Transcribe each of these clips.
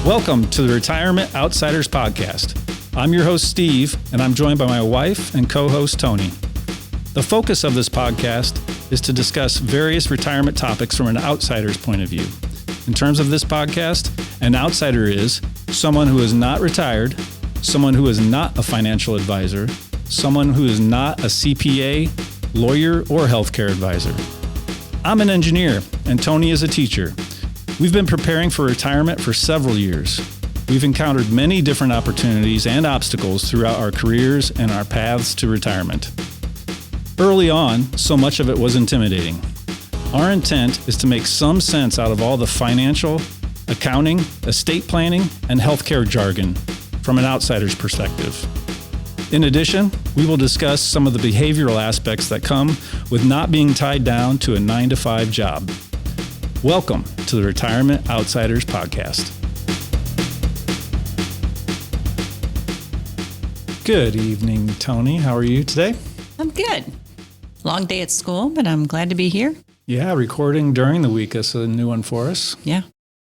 Welcome to the Retirement Outsiders Podcast. I'm your host, Steve, and I'm joined by my wife and co-host, Tony. The focus of this podcast is to discuss various retirement topics from an outsider's point of view. In terms of this podcast, an outsider is someone who is not retired, someone who is not a financial advisor, someone who is not a CPA, lawyer, or healthcare advisor. I'm an engineer, and Tony is a teacher. We've been preparing for retirement for several years. We've encountered many different opportunities and obstacles throughout our careers and our paths to retirement. Early on, so much of it was intimidating. Our intent is to make some sense out of all the financial, accounting, estate planning, and healthcare jargon from an outsider's perspective. In addition, we will discuss some of the behavioral aspects that come with not being tied down to a 9-to-5 job. Welcome to the Retirement Outsiders Podcast. Good evening, Tony. How are you today? I'm good. Long day at school, but I'm glad to be here. Yeah, recording during the week is a new one for us. Yeah.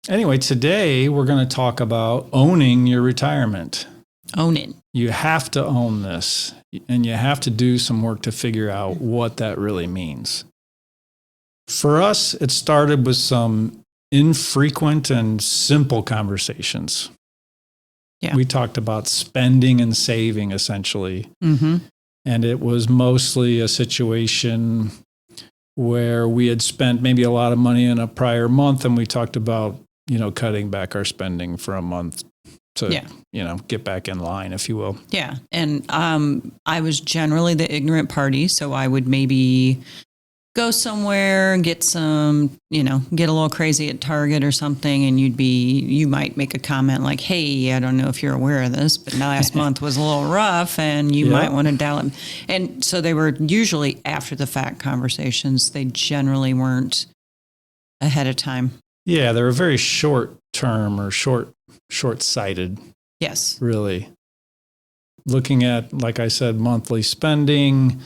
Anyway, today we're going to talk about owning your retirement. Own it. You have to own this, and you have to do some work to figure out what that really means. For us, it started with some infrequent and simple conversations. Yeah. We talked about spending and saving, essentially. Mm-hmm. And it was mostly a situation where we had spent maybe a lot of money in a prior month, and we talked about, cutting back our spending for a month to, get back in line, if you will. Yeah. And I was generally the ignorant party, so I would maybe go somewhere and get some, get a little crazy at Target or something, and you might make a comment like, hey, I don't know if you're aware of this, but last month was a little rough and you might want to dial it. And so they were usually after the fact conversations. They generally weren't ahead of time. Yeah, they were very short term or short-sighted. Yes. Really. Looking at, like I said, monthly spending,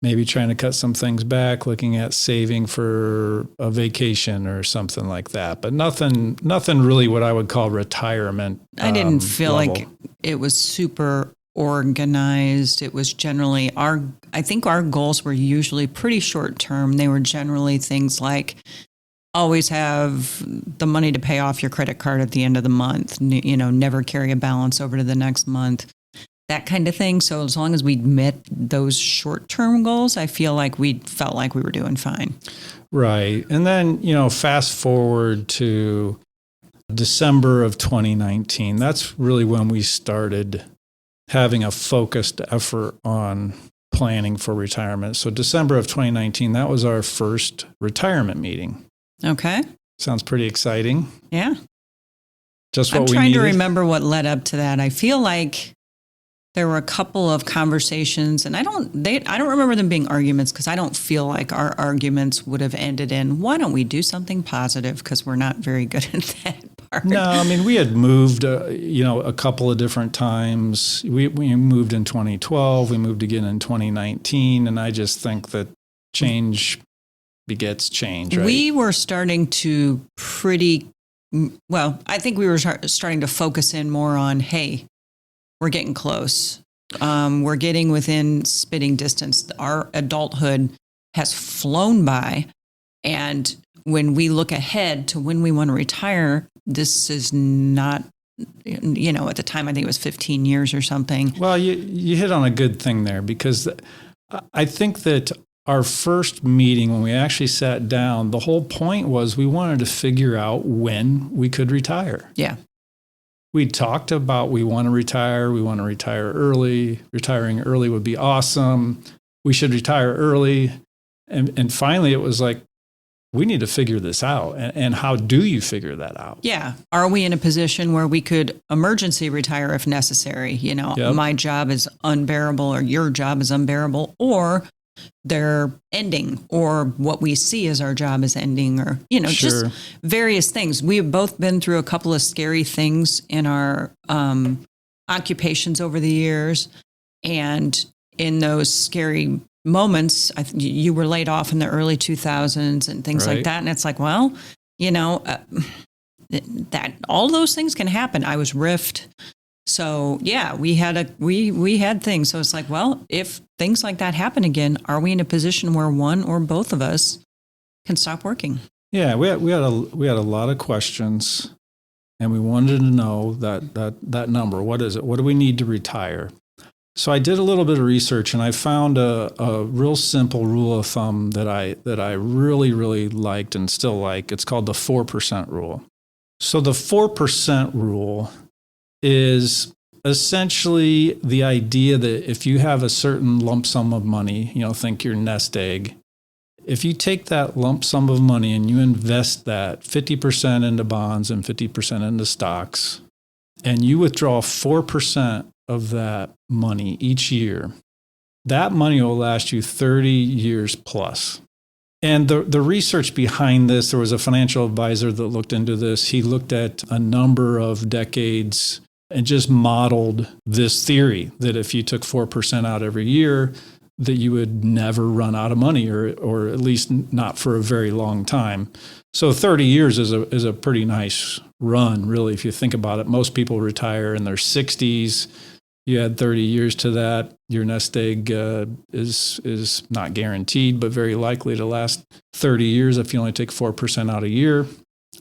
maybe trying to cut some things back, looking at saving for a vacation or something like that. But nothing really what I would call retirement. I didn't feel level. like it was super organized. It was generally I think our goals were usually pretty short term. They were generally things like always have the money to pay off your credit card at the end of the month, never carry a balance over to the next month. That kind of thing. So as long as we met those short-term goals, I feel like we felt like we were doing fine. Right. And then, fast forward to December of 2019. That's really when we started having a focused effort on planning for retirement. So December of 2019, that was our first retirement meeting. Okay. Sounds pretty exciting. Yeah. Just what I'm we trying needed. to remember what led up to that. I feel like there were a couple of conversations, and I don't remember them being arguments because I don't feel like our arguments would have ended in, why don't we do something positive? Because we're not very good at that part. No, I mean, we had moved, a couple of different times. We moved in 2012. We moved again in 2019. And I just think that change begets change, right? We were starting to I think we were starting to focus in more on, hey, we're getting close. We're getting within spitting distance. Our adulthood has flown by. And when we look ahead to when we want to retire, this is not, at the time, I think it was 15 years or something. Well, you hit on a good thing there, because I think that our first meeting, when we actually sat down, the whole point was we wanted to figure out when we could retire. Yeah. We talked about we want to retire early. Retiring early would be awesome. We should retire early. And finally, it was like, we need to figure this out. And how do you figure that out? Yeah. Are we in a position where we could emergency retire if necessary? My job is unbearable, or your job is unbearable, or they're ending, or what we see as our job is ending, or, Sure. just various things. We've both been through a couple of scary things in our occupations over the years. And in those scary moments, you were laid off in the early 2000s and things like that. And it's like, well, that all those things can happen. I was riffed. So yeah, we had things. So it's like, well, if things like that happen again, are we in a position where one or both of us can stop working? Yeah, we had a lot of questions, and we wanted to know that number. What is it? What do we need to retire? So I did a little bit of research, and I found a real simple rule of thumb that I really, really liked and still like. It's called the 4% rule. So the 4% rule is essentially the idea that if you have a certain lump sum of money, think your nest egg, if you take that lump sum of money and you invest that 50% into bonds and 50% into stocks, and you withdraw 4% of that money each year, that money will last you 30 years plus. And the research behind this, there was a financial advisor that looked into this. He looked at a number of decades and just modeled this theory that if you took 4% out every year, that you would never run out of money, or at least not for a very long time. So 30 years is a pretty nice run, really, if you think about it. Most people retire in their 60s. You add 30 years to that, your nest egg is not guaranteed, but very likely to last 30 years if you only take 4% out a year.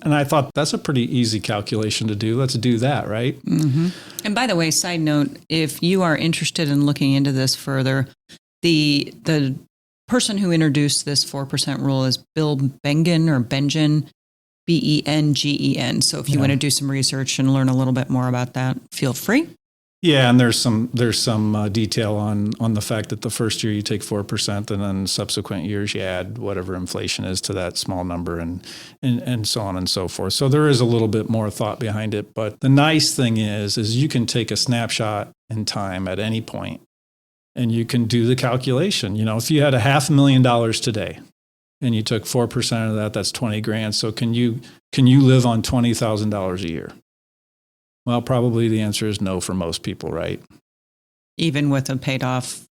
And I thought that's a pretty easy calculation to do. Let's do that, right? Mm-hmm. And by the way, side note, if you are interested in looking into this further, the person who introduced this 4% rule is Bill Bengen or Bengen, Bengen. So if you want to do some research and learn a little bit more about that, feel free. Yeah, and there's some detail on the fact that the first year you take 4%, and then subsequent years you add whatever inflation is to that small number, and so on and so forth. So there is a little bit more thought behind it. But the nice thing is you can take a snapshot in time at any point, and you can do the calculation. If you had $500,000 today, and you took 4% of that, that's $20,000. So can you live on $20,000 a year? Well, probably the answer is no for most people, right? Even with a paid off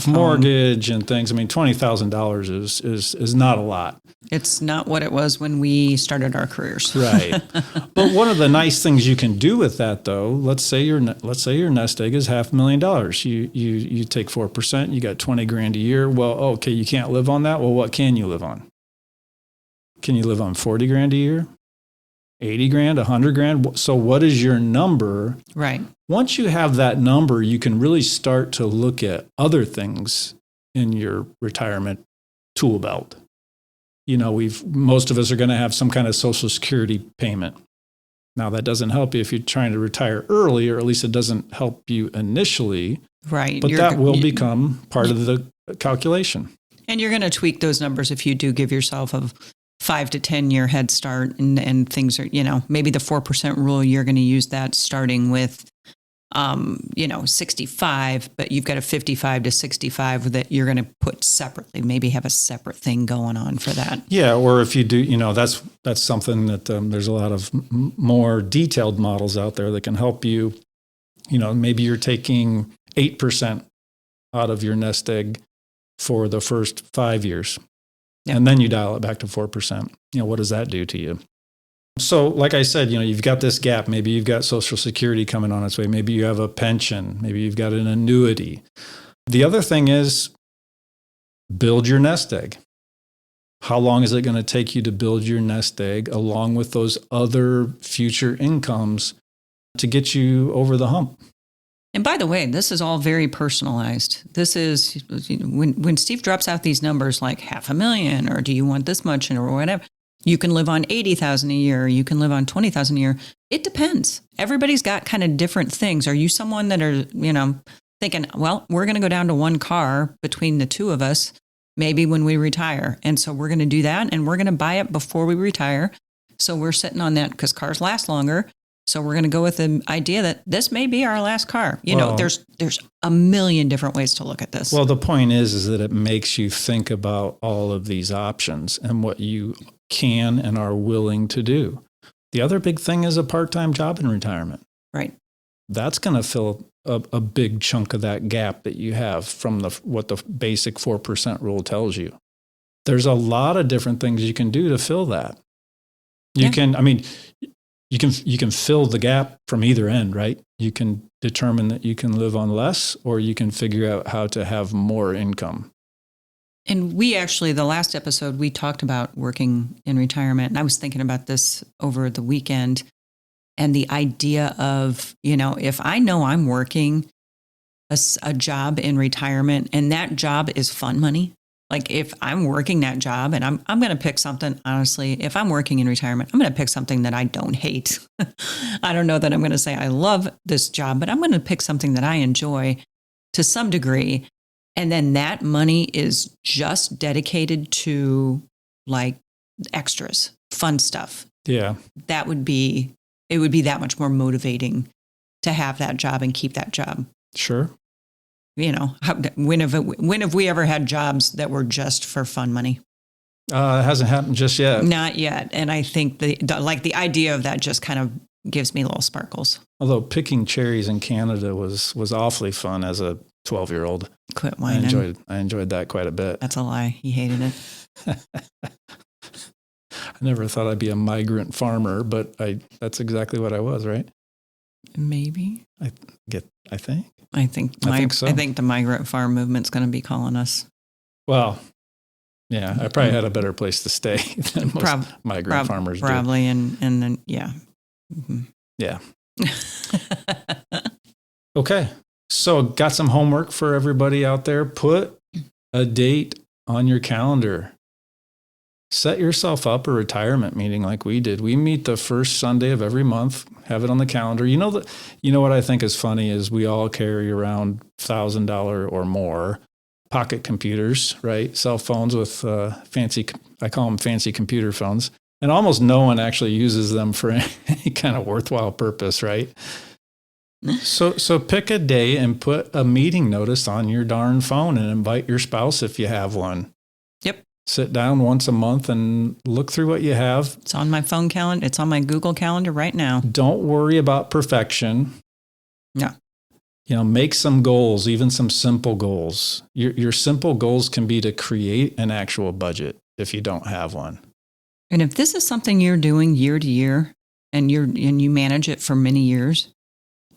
mortgage and things. I mean, $20,000 is not a lot. It's not what it was when we started our careers. Right. But one of the nice things you can do with that, though, let's say your nest egg is $500,000. You take 4%, you got $20,000 a year. Well, okay, you can't live on that. Well, what can you live on? Can you live on $40,000 a year? $80,000, $100,000. So what is your number? Right. Once you have that number, you can really start to look at other things in your retirement tool belt. Most of us are going to have some kind of Social Security payment. Now, that doesn't help you if you're trying to retire early, or at least it doesn't help you initially. Right. But that will become part of the calculation. And you're going to tweak those numbers if you do give yourself a 5 to 10 year head start, and things are, maybe the 4% rule, you're going to use that starting with, 65, but you've got a 55 to 65 that you're going to put separately, maybe have a separate thing going on for that. Yeah. Or if you do, that's something that there's a lot of more detailed models out there that can help you. Maybe you're taking 8% out of your nest egg for the first 5 years. Yep. And then you dial it back to 4%. What does that do to you? So like I said, you've got this gap. Maybe you've got Social Security coming on its way. Maybe you have a pension. Maybe you've got an annuity. The other thing is build your nest egg. How long is it going to take you to build your nest egg along with those other future incomes to get you over the hump? And by the way, this is all very personalized. This is when Steve drops out these numbers like $500,000, or do you want this much, or whatever. You can live on $80,000 a year. You can live on $20,000 a year. It depends. Everybody's got kind of different things. Are you someone that are, thinking, well, we're going to go down to one car between the two of us, maybe when we retire. And so we're going to do that, and we're going to buy it before we retire. So we're sitting on that because cars last longer. So we're going to go with the idea that this may be our last car. There's a million different ways to look at this. Well, the point is that it makes you think about all of these options and what you can and are willing to do. The other big thing is a part-time job in retirement. Right. That's going to fill a big chunk of that gap that you have from what the basic 4% rule tells you. There's a lot of different things you can do to fill that. You can, I mean, you can fill the gap from either end, right? You can determine that you can live on less, or you can figure out how to have more income. And we actually, the last episode, we talked about working in retirement. And I was thinking about this over the weekend, and the idea of, if I know I'm working a job in retirement and that job is fun money, like if I'm working that job and I'm going to pick something, honestly, if I'm working in retirement, I'm going to pick something that I don't hate. I don't know that I'm going to say I love this job, but I'm going to pick something that I enjoy to some degree. And then that money is just dedicated to like extras, fun stuff. Yeah. It would be that much more motivating to have that job and keep that job. Sure. When have we ever had jobs that were just for fun money? It hasn't happened just yet. Not yet. And I think the idea of that just kind of gives me little sparkles. Although picking cherries in Canada was awfully fun as a 12-year-old. Quit whining. I enjoyed that quite a bit. That's a lie. He hated it. I never thought I'd be a migrant farmer, but that's exactly what I was, right? Maybe. I think. I think so. I think the migrant farm movement's going to be calling us. Well, yeah, I probably had a better place to stay than most migrant farmers do. Probably, and then, yeah. Mm-hmm. Yeah. Okay. So got some homework for everybody out there. Put a date on your calendar. Set yourself up a retirement meeting like we did. We meet the first Sunday of every month, have it on the calendar. You know what I think is funny is we all carry around $1,000 or more pocket computers, right? Cell phones with I call them fancy computer phones. And almost no one actually uses them for any kind of worthwhile purpose, right? So pick a day and put a meeting notice on your darn phone and invite your spouse if you have one. Yep. Sit down once a month and look through what you have. It's on my phone calendar. It's on my Google Calendar right now. Don't worry about perfection. Yeah. Make some goals, even some simple goals. Your simple goals can be to create an actual budget if you don't have one. And if this is something you're doing year to year and you manage it for many years,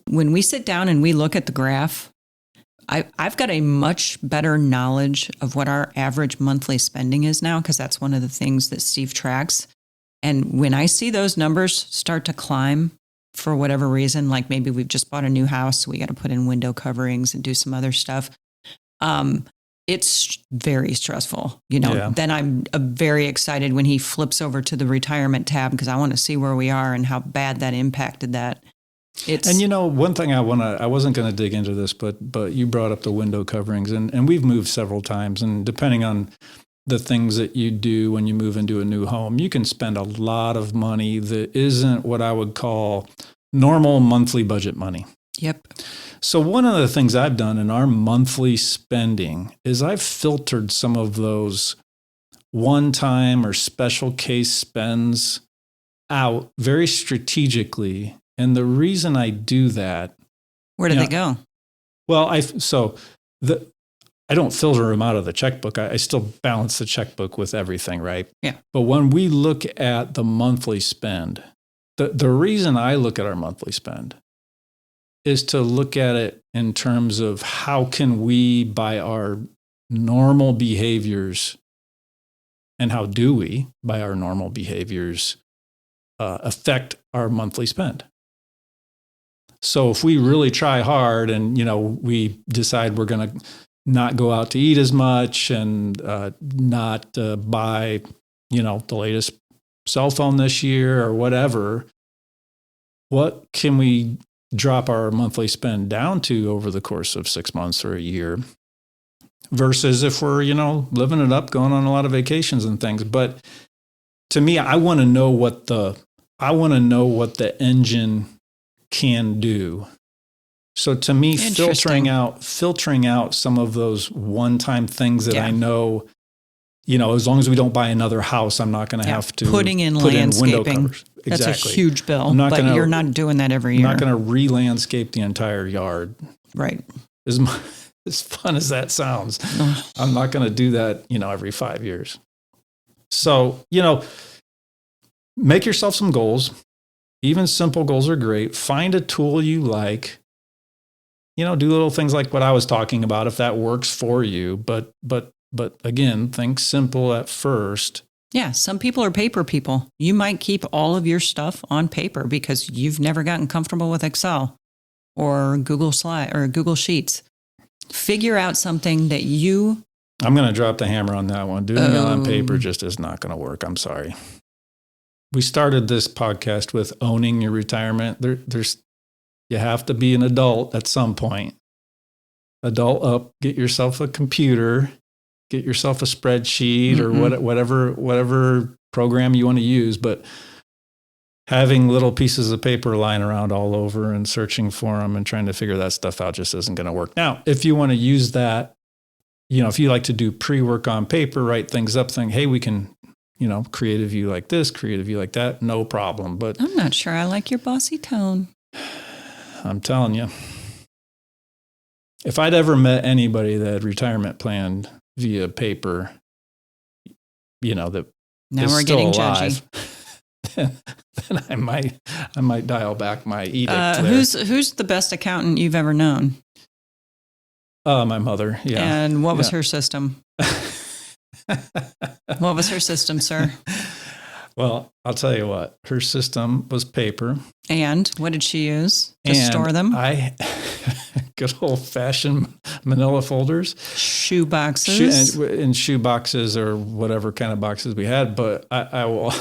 when we sit down and we look at the graph, I've got a much better knowledge of what our average monthly spending is now, because that's one of the things that Steve tracks. And when I see those numbers start to climb for whatever reason, like maybe we've just bought a new house, so we got to put in window coverings and do some other stuff. It's very stressful, Yeah. Then I'm very excited when he flips over to the retirement tab, because I want to see where we are and how bad that impacted that. And one thing I wasn't going to dig into this, but you brought up the window coverings, and we've moved several times, and depending on the things that you do when you move into a new home, you can spend a lot of money that isn't what I would call normal monthly budget money. Yep. So one of the things I've done in our monthly spending is I've filtered some of those one-time or special case spends out very strategically. And the reason I do that, where do they go? Well, I don't filter them out of the checkbook. I still balance the checkbook with everything, right? Yeah. But when we look at the monthly spend, the reason I look at our monthly spend is to look at it in terms of how can we, by our normal behaviors, and how do we, by our normal behaviors, affect our monthly spend. So if we really try hard and, we decide we're going to not go out to eat as much and not buy, the latest cell phone this year or whatever, what can we drop our monthly spend down to over the course of 6 months or a year versus if we're, living it up, going on a lot of vacations and things. But to me, I want to know what the engine can do. So to me, filtering out some of those one-time things that I know, as long as we don't buy another house, I'm not going to have to put in landscaping. Window covers. Exactly. That's a huge bill, but you're not doing that every year. I'm not going to re-landscape the entire yard. Right. As fun as that sounds, I'm not going to do that, every 5 years. So, make yourself some goals. Even simple goals are great. Find a tool you like. Do little things like what I was talking about if that works for you. But again, think simple at first. Yeah, some people are paper people. You might keep all of your stuff on paper because you've never gotten comfortable with Excel or Google Sheets. Figure out something that you... I'm going to drop the hammer on that one. Doing it on paper just is not going to work. I'm sorry. We started this podcast with owning your retirement. You have to be an adult at some point. Adult up, get yourself a computer, get yourself a spreadsheet or whatever program you want to use. But having little pieces of paper lying around all over and searching for them and trying to figure that stuff out just isn't going to work. Now, if you want to use that, if you like to do pre-work on paper, write things up, think, hey, we can, creative view like this, creative view like that, no problem. But I'm not sure I like your bossy tone. I'm telling you, if I'd ever met anybody that had retirement planned via paper, that now is we're still getting alive, judgy. then I might dial back my edict there. Who's the best accountant you've ever known? My mother. Yeah. And what was her system? What was her system, sir? Well, I'll tell you what. Her system was paper. And what did she use to store them? Good old-fashioned manila folders. Shoe boxes. And shoe boxes or whatever kind of boxes we had. But I will...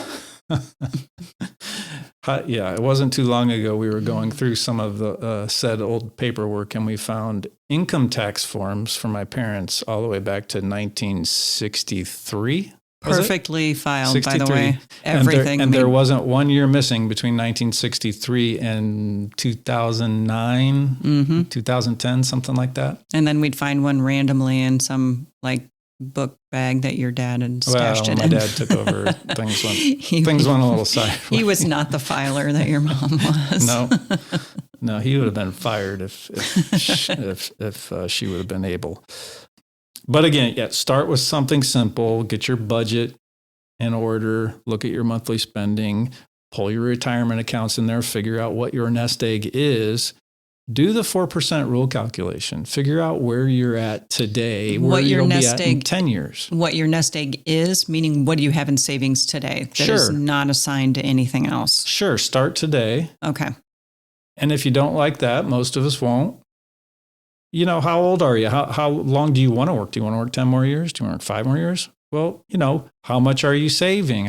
it wasn't too long ago we were going through some of the said old paperwork, and we found income tax forms for my parents all the way back to 1963. Perfectly filed, 63. by the way. Everything. And there wasn't 1 year missing between 1963 and 2009, 2010, something like that. And then we'd find one randomly in some book bag that your dad had stashed it my in. dad took over. Things went a little sideways. He was not the filer that your mom was. No, he would have been fired if she would have been able. But again, start with something simple. Get your budget in order. Look at your monthly spending. Pull your retirement accounts in there. Figure out what your nest egg is. Do the 4% rule calculation. Figure out where you're at today, where you'll be at in 10 years. What your nest egg is, meaning what do you have in savings today that is not assigned to anything else? Sure. Start today. Okay. And if you don't like that, most of us won't. How old are you? How long do you want to work? Do you want to work 10 more years? Do you want to work 5 more years? Well, how much are you saving?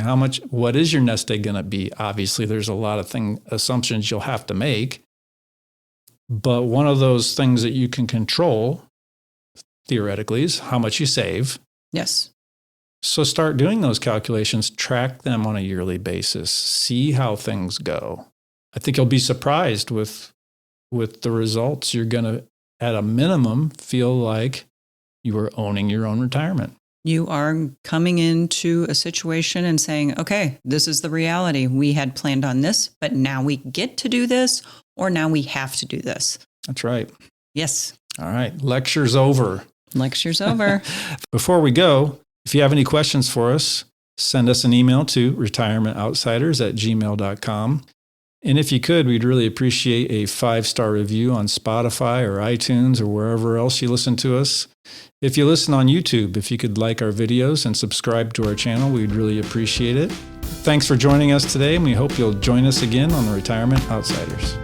What is your nest egg going to be? Obviously, there's a lot of assumptions you'll have to make. But one of those things that you can control, theoretically, is how much you save. Yes. So start doing those calculations, track them on a yearly basis, see how things go. I think you'll be surprised with the results. You're going to, at a minimum, feel like you are owning your own retirement. You are coming into a situation and saying, okay, this is the reality. We had planned on this, but now we get to do this, or now we have to do this. That's right. Yes. All right. Lecture's over. Lecture's over. Before we go, if you have any questions for us, send us an email to retirementoutsiders@gmail.com. And if you could, we'd really appreciate a 5-star review on Spotify or iTunes or wherever else you listen to us. If you listen on YouTube, if you could like our videos and subscribe to our channel, we'd really appreciate it. Thanks for joining us today, and we hope you'll join us again on the Retirement Outsiders.